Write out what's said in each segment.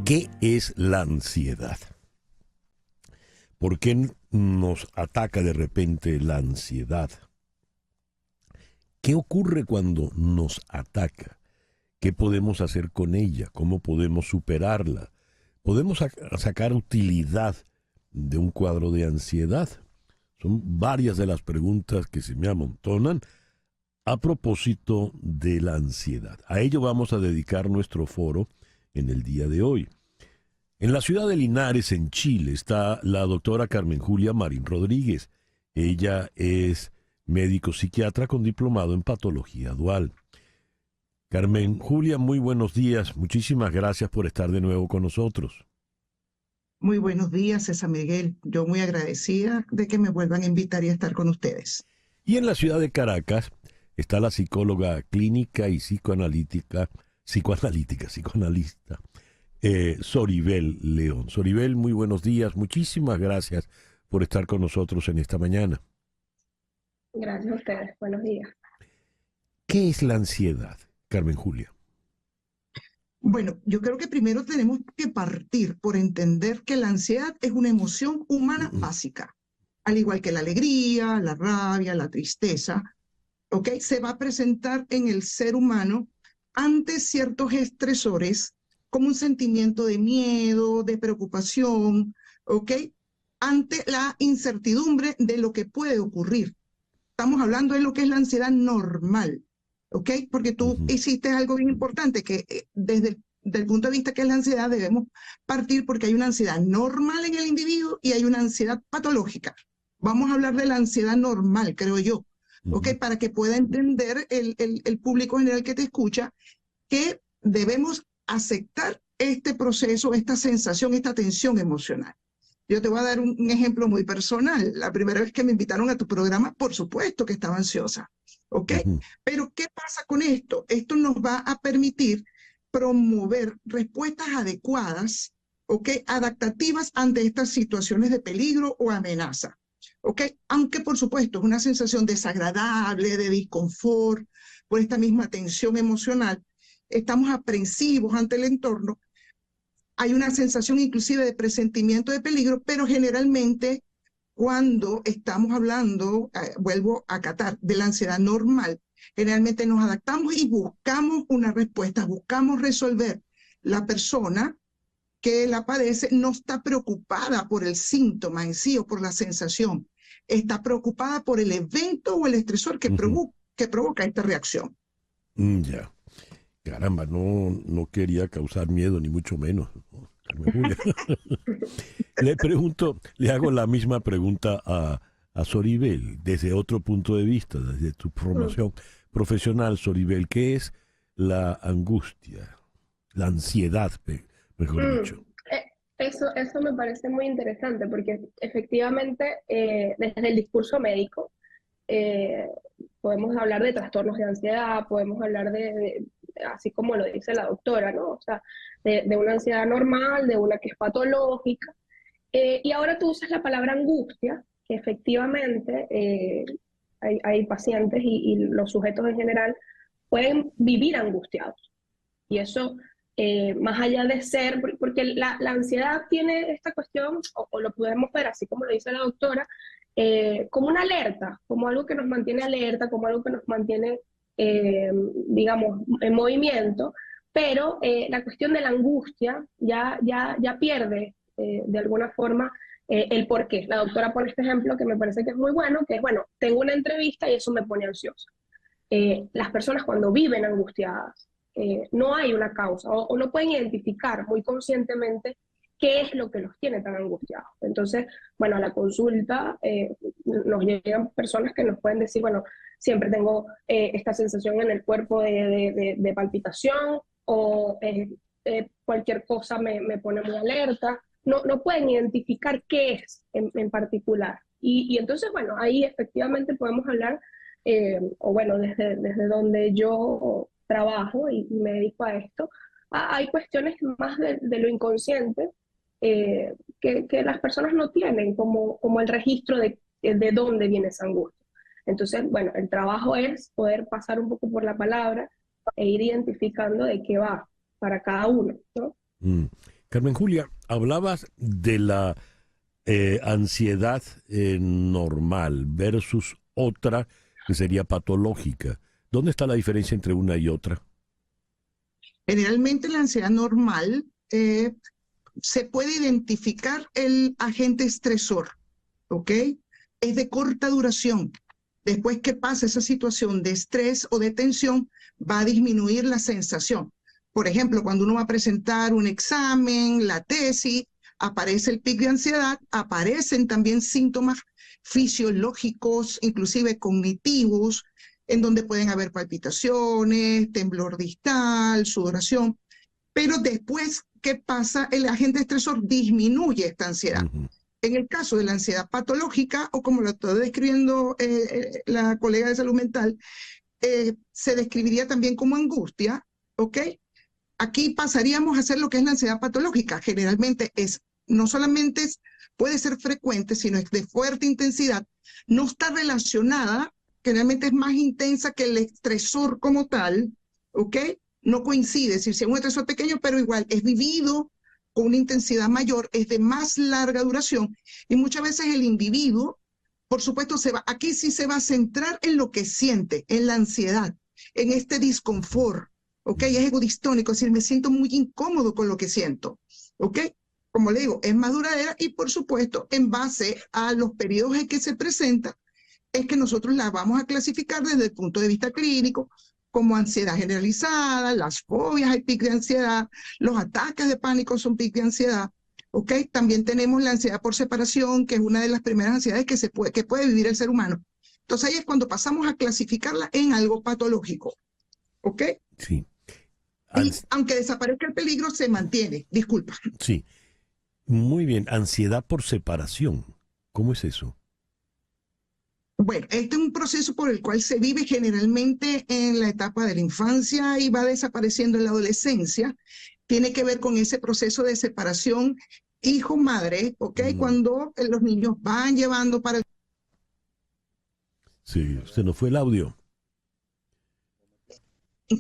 ¿Qué es la ansiedad? ¿Por qué nos ataca de repente la ansiedad? ¿Qué ocurre cuando nos ataca? ¿Qué podemos hacer con ella? ¿Cómo podemos superarla? ¿Podemos sacar utilidad de un cuadro de ansiedad? Son varias de las preguntas que se me amontonan a propósito de la ansiedad. A ello vamos a dedicar nuestro foro en el día de hoy. En la ciudad de Linares, en Chile, está la doctora Carmen Julia Marín Rodríguez. Ella es médico psiquiatra con diplomado en patología dual. Carmen Julia, muy buenos días. Muchísimas gracias por estar de nuevo con nosotros. Muy buenos días, César Miguel. Yo muy agradecida de que me vuelvan a invitar y a estar con ustedes. Y en la ciudad de Caracas está la psicóloga clínica y psicoanalista, Soribel León. Soribel, muy buenos días. Muchísimas gracias por estar con nosotros en esta mañana. Gracias a ustedes. Buenos días. ¿Qué es la ansiedad, Carmen Julia? Bueno, yo creo que primero tenemos que partir por entender que la ansiedad es una emoción humana básica, al igual que la alegría, la rabia, la tristeza, ¿ok? Se va a presentar en el ser humano ante ciertos estresores, como un sentimiento de miedo, de preocupación, ¿ok? Ante la incertidumbre de lo que puede ocurrir. Estamos hablando de lo que es la ansiedad normal, ¿ok? Porque tú hiciste algo bien importante, que desde el punto de vista que es la ansiedad debemos partir porque hay una ansiedad normal en el individuo y hay una ansiedad patológica. Vamos a hablar de la ansiedad normal, creo yo, ¿ok? Para que pueda entender el público general que te escucha que debemos aceptar este proceso, esta sensación, esta tensión emocional. Yo te voy a dar un ejemplo muy personal. La primera vez que me invitaron a tu programa, por supuesto que estaba ansiosa, ¿ok? Pero ¿qué pasa con esto? Esto nos va a permitir promover respuestas adecuadas, ¿ok? Adaptativas ante estas situaciones de peligro o amenaza, ¿ok? Aunque, por supuesto, es una sensación desagradable, de disconfort, por esta misma tensión emocional, estamos aprensivos ante el entorno. Hay una sensación inclusive de presentimiento de peligro, pero generalmente cuando estamos hablando, vuelvo a acatar, de la ansiedad normal, generalmente nos adaptamos y buscamos una respuesta, buscamos resolver. La persona que la padece no está preocupada por el síntoma en sí o por la sensación, está preocupada por el evento o el estresor que provoca esta reacción. Ya. Caramba, no quería causar miedo, ni mucho menos, ¿no? Carmen Julia. Le hago la misma pregunta a Soribel, desde otro punto de vista, desde tu formación profesional, Soribel. ¿Qué es la angustia, la ansiedad, mejor dicho? Eso me parece muy interesante porque efectivamente desde el discurso médico eh, podemos hablar de trastornos de ansiedad, podemos hablar así como lo dice la doctora, ¿no? O sea, de una ansiedad normal, de una que es patológica. Y ahora tú usas la palabra angustia, que efectivamente hay pacientes y los sujetos en general pueden vivir angustiados. Y eso, más allá de ser, porque la ansiedad tiene esta cuestión, o lo podemos ver así como lo dice la doctora, como una alerta, como algo que nos mantiene alerta, como algo que nos mantiene, digamos, en movimiento, pero la cuestión de la angustia ya pierde de alguna forma el porqué. La doctora pone este ejemplo que me parece que es muy bueno, que es, bueno, tengo una entrevista y eso me pone ansiosa. Las personas cuando viven angustiadas, no hay una causa o no pueden identificar muy conscientemente qué es lo que los tiene tan angustiados. Entonces, bueno, a la consulta nos llegan personas que nos pueden decir, bueno, siempre tengo esta sensación en el cuerpo de palpitación o cualquier cosa me pone muy alerta. No pueden identificar qué es en particular. Y entonces, bueno, ahí efectivamente podemos hablar o bueno, desde donde yo trabajo y me dedico a esto, hay cuestiones más de lo inconsciente que las personas no tienen, como el registro de dónde viene esa angustia. Entonces, bueno, el trabajo es poder pasar un poco por la palabra e ir identificando de qué va para cada uno, ¿no? Carmen Julia, hablabas de la ansiedad normal versus otra que sería patológica. ¿Dónde está la diferencia entre una y otra? Generalmente la ansiedad normal se puede identificar el agente estresor, ¿ok? Es de corta duración. Después que pasa esa situación de estrés o de tensión, va a disminuir la sensación. Por ejemplo, cuando uno va a presentar un examen, la tesis, aparece el pic de ansiedad, aparecen también síntomas fisiológicos, inclusive cognitivos, en donde pueden haber palpitaciones, temblor distal, sudoración, pero después, ¿qué pasa? El agente estresor disminuye esta ansiedad. Ujú. En el caso de la ansiedad patológica, o como lo está describiendo la colega de salud mental, se describiría también como angustia, ¿ok? Aquí pasaríamos a hacer lo que es la ansiedad patológica. Generalmente no solamente puede ser frecuente, sino es de fuerte intensidad, no está relacionada, generalmente es más intensa que el estresor como tal, ¿ok? No coincide, es decir, si es un estresor pequeño, pero igual es vivido con una intensidad mayor, es de más larga duración, y muchas veces el individuo, por supuesto, aquí sí se va a centrar en lo que siente, en la ansiedad, en este disconfort, ¿ok? Es egodistónico, es decir, me siento muy incómodo con lo que siento, ¿ok? Como le digo, es más duradera y, por supuesto, en base a los periodos en que se presenta, es que nosotros la vamos a clasificar desde el punto de vista clínico como ansiedad generalizada, las fobias hay pic de ansiedad, los ataques de pánico son pic de ansiedad, ¿ok? También tenemos la ansiedad por separación, que es una de las primeras ansiedades que puede vivir el ser humano. Entonces ahí es cuando pasamos a clasificarla en algo patológico, ¿ok? Sí. Y aunque desaparezca el peligro, se mantiene. Disculpa. Sí. Muy bien. Ansiedad por separación. ¿Cómo es eso? Bueno, este es un proceso por el cual se vive generalmente en la etapa de la infancia y va desapareciendo en la adolescencia. Tiene que ver con ese proceso de separación hijo-madre, ¿ok? Cuando los niños van llevando para el... Sí, se nos fue el audio.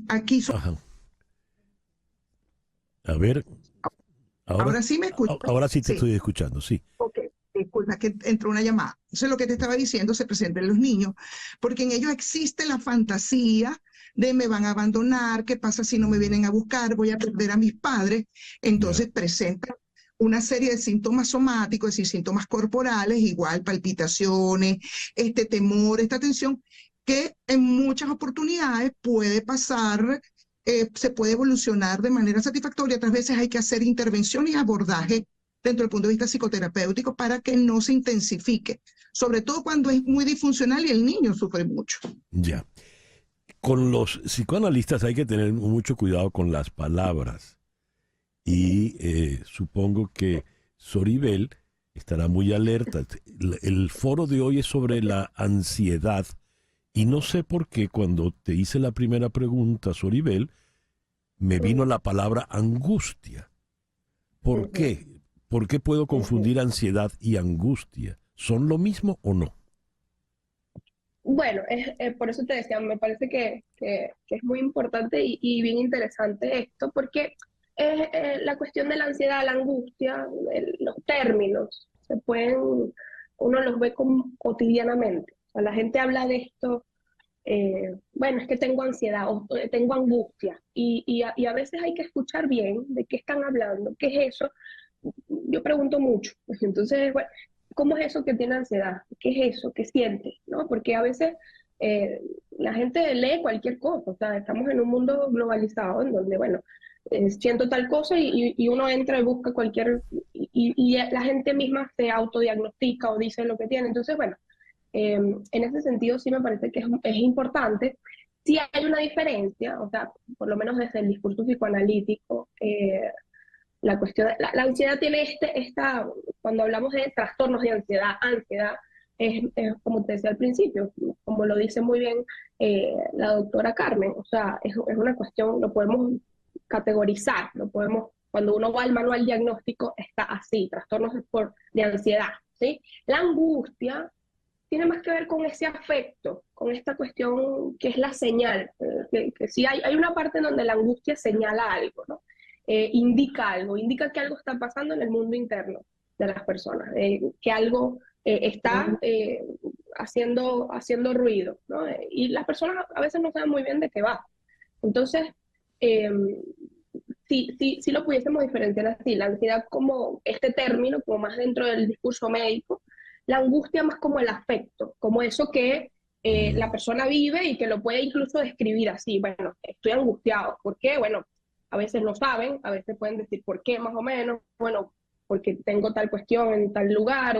Aquí, Ajá. A ver, ahora, ahora sí me escuchas. ahora sí te Sí. estoy escuchando, sí. Ok, disculpa que entró una llamada. Eso es lo que te estaba diciendo, se presenta en los niños, porque en ellos existe la fantasía de me van a abandonar, qué pasa si no me vienen a buscar, voy a perder a mis padres. Entonces presentan una serie de síntomas somáticos, es decir, síntomas corporales, igual palpitaciones, este temor, esta tensión, que en muchas oportunidades puede pasar, se puede evolucionar de manera satisfactoria. Otras veces hay que hacer intervención y abordaje dentro del punto de vista psicoterapéutico para que no se intensifique, sobre todo cuando es muy disfuncional y el niño sufre mucho. Ya. Con los psicoanalistas hay que tener mucho cuidado con las palabras. Y supongo que Soribel estará muy alerta. El foro de hoy es sobre la ansiedad. Y no sé por qué cuando te hice la primera pregunta, Soribel, me vino la palabra angustia. ¿Por qué? ¿Por qué puedo confundir ansiedad y angustia? ¿Son lo mismo o no? Bueno, por eso te decía, me parece que es muy importante y bien interesante esto, porque la cuestión de la ansiedad, la angustia, los términos, uno los ve cotidianamente. O sea, la gente habla de esto, bueno, es que tengo ansiedad o tengo angustia, y a veces hay que escuchar bien de qué están hablando, qué es eso. Yo pregunto mucho. Entonces, bueno, ¿cómo es eso que tiene ansiedad? ¿Qué es eso? ¿Qué siente? ¿No? Porque a veces la gente lee cualquier cosa. O sea, estamos en un mundo globalizado en donde, bueno, siento tal cosa y uno entra y busca y la gente misma se autodiagnostica o dice lo que tiene. Entonces, bueno, en ese sentido sí me parece que es importante. Sí hay una diferencia, o sea, por lo menos desde el discurso psicoanalítico, la cuestión, la ansiedad tiene cuando hablamos de trastornos de ansiedad es como te decía al principio, como lo dice muy bien la doctora Carmen, o sea, es una cuestión, lo podemos categorizar, cuando uno va al manual diagnóstico está así, trastornos de ansiedad, ¿sí? La angustia tiene más que ver con ese afecto, con esta cuestión que es la señal, que sí hay una parte en donde la angustia señala algo, ¿no? indica algo, indica que algo está pasando en el mundo interno de las personas, que algo está haciendo ruido, ¿no? Y las personas a veces no saben muy bien de qué va. Entonces, eh, si lo pudiésemos diferenciar así, la ansiedad como este término, como más dentro del discurso médico, la angustia más como el afecto, como eso que la persona vive y que lo puede incluso describir así, bueno, estoy angustiado, ¿por qué? Bueno, a veces no saben, a veces pueden decir por qué más o menos, bueno, porque tengo tal cuestión en tal lugar,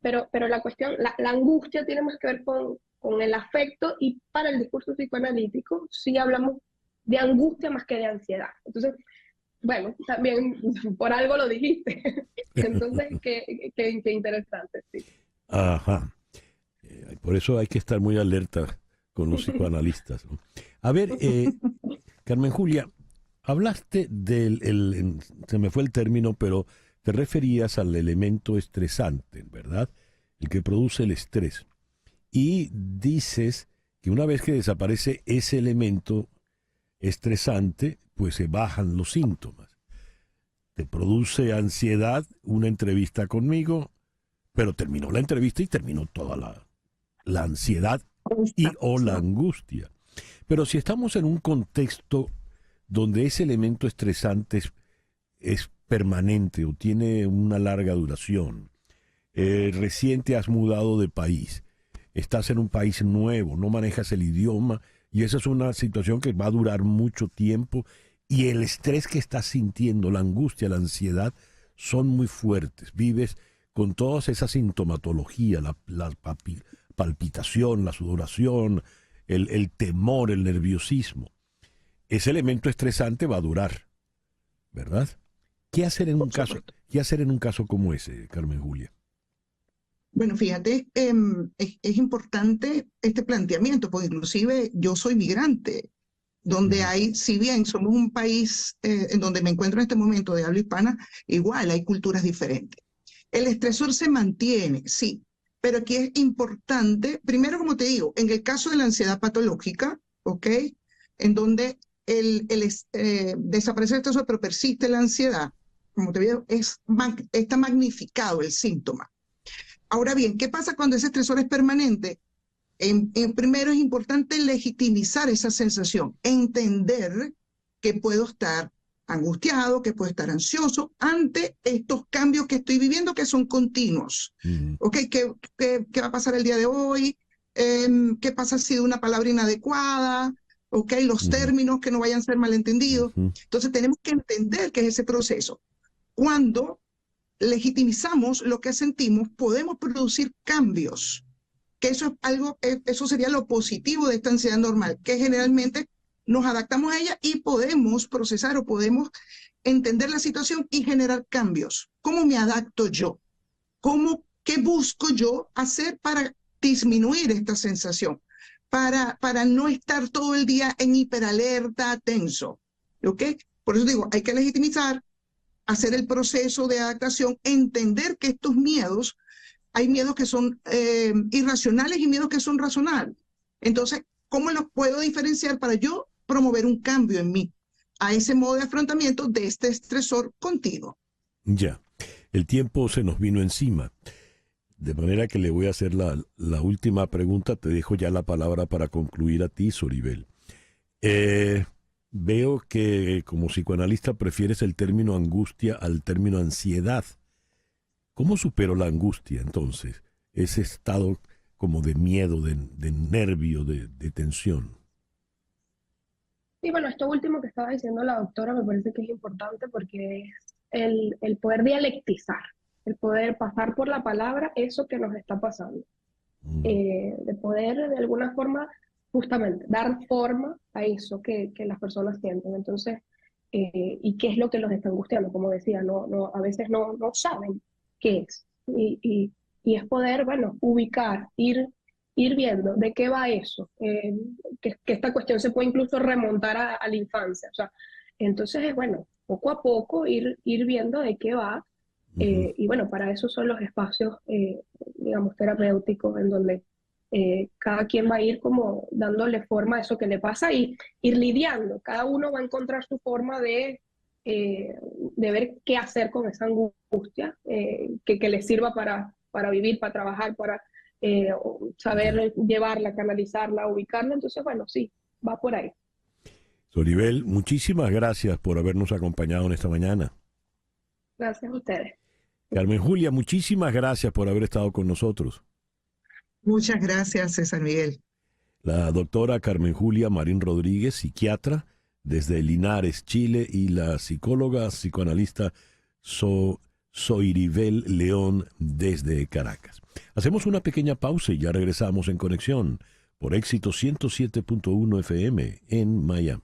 pero la cuestión, la angustia tiene más que ver con el afecto, y para el discurso psicoanalítico sí hablamos de angustia más que de ansiedad. Entonces, bueno, también por algo lo dijiste. Entonces, qué interesante, sí. Ajá. Por eso hay que estar muy alerta con los psicoanalistas, ¿no? A ver, Carmen Julia, hablaste se me fue el término, pero te referías al elemento estresante, ¿verdad? El que produce el estrés. Y dices que una vez que desaparece ese elemento estresante, pues se bajan los síntomas. Te produce ansiedad una entrevista conmigo, pero terminó la entrevista y terminó toda la ansiedad o la angustia. Pero si estamos en un contexto donde ese elemento estresante es permanente o tiene una larga duración, recién te has mudado de país, estás en un país nuevo, no manejas el idioma, y esa es una situación que va a durar mucho tiempo, y el estrés que estás sintiendo, la angustia, la ansiedad, son muy fuertes. Vives con toda esa sintomatología, la palpitación, la sudoración, el temor, el nerviosismo. Ese elemento estresante va a durar, ¿verdad? ¿Qué hacer en un caso como ese, Carmen Julia? Bueno, fíjate, es importante este planteamiento, porque inclusive yo soy migrante, donde hay, si bien somos un país en donde me encuentro en este momento de habla hispana, igual hay culturas diferentes. El estresor se mantiene, sí, pero aquí es importante, primero, como te digo, en el caso de la ansiedad patológica, ¿ok? En donde desaparece el estresor, pero persiste la ansiedad, como te digo, está magnificado el síntoma. Ahora bien, ¿qué pasa cuando ese estresor es permanente? Primero es importante legitimizar esa sensación, entender que puedo estar angustiado, que puedo estar ansioso ante estos cambios que estoy viviendo, que son continuos. ¿Ok? ¿Qué va a pasar el día de hoy? ¿Qué pasa si de una palabra inadecuada? ¿Ok? Los términos que no vayan a ser malentendidos. Entonces tenemos que entender que es ese proceso. Cuando legitimizamos lo que sentimos, podemos producir cambios, que eso sería lo positivo de esta ansiedad normal, que generalmente nos adaptamos a ella y podemos procesar o podemos entender la situación y generar cambios. ¿Cómo me adapto yo? ¿Qué busco yo hacer para disminuir esta sensación? Para no estar todo el día en hiperalerta, tenso. ¿Ok? Por eso digo, hay que legitimizar, hacer el proceso de adaptación, entender que estos miedos, hay miedos que son irracionales y miedos que son razonables. Entonces, ¿cómo los puedo diferenciar para yo promover un cambio en mí a ese modo de afrontamiento de este estresor continuo? Ya, el tiempo se nos vino encima, de manera que le voy a hacer la última pregunta. Te dejo ya la palabra para concluir a ti, Soribel. Veo que como psicoanalista prefieres el término angustia al término ansiedad. ¿Cómo supero la angustia entonces? Ese estado como de miedo, de nervio, de tensión. Y bueno, esto último que estaba diciendo la doctora me parece que es importante, porque es el poder dialectizar, el poder pasar por la palabra eso que nos está pasando. De poder de alguna forma justamente dar forma a eso que las personas sienten. Entonces, y qué es lo que los está angustiando, como decía, a veces no saben qué es. Y es poder, bueno, ubicar, ir viendo de qué va eso, que esta cuestión se puede incluso remontar a la infancia. O sea, entonces es bueno, poco a poco ir viendo de qué va. Y bueno, para eso son los espacios, digamos, terapéuticos, en donde cada quien va a ir como dándole forma a eso que le pasa y ir lidiando. Cada uno va a encontrar su forma de de ver qué hacer con esa angustia, que les sirva para vivir, para trabajar, para saber llevarla, canalizarla, ubicarla. Entonces, bueno, sí, va por ahí. Soribel, muchísimas gracias por habernos acompañado en esta mañana. Gracias a ustedes. Carmen Julia, muchísimas gracias por haber estado con nosotros. Muchas gracias, César Miguel. La doctora Carmen Julia Marín Rodríguez, psiquiatra desde Linares, Chile, y la psicóloga psicoanalista Soribel León desde Caracas. Hacemos una pequeña pausa y ya regresamos en conexión por Éxito 107.1 FM en Miami.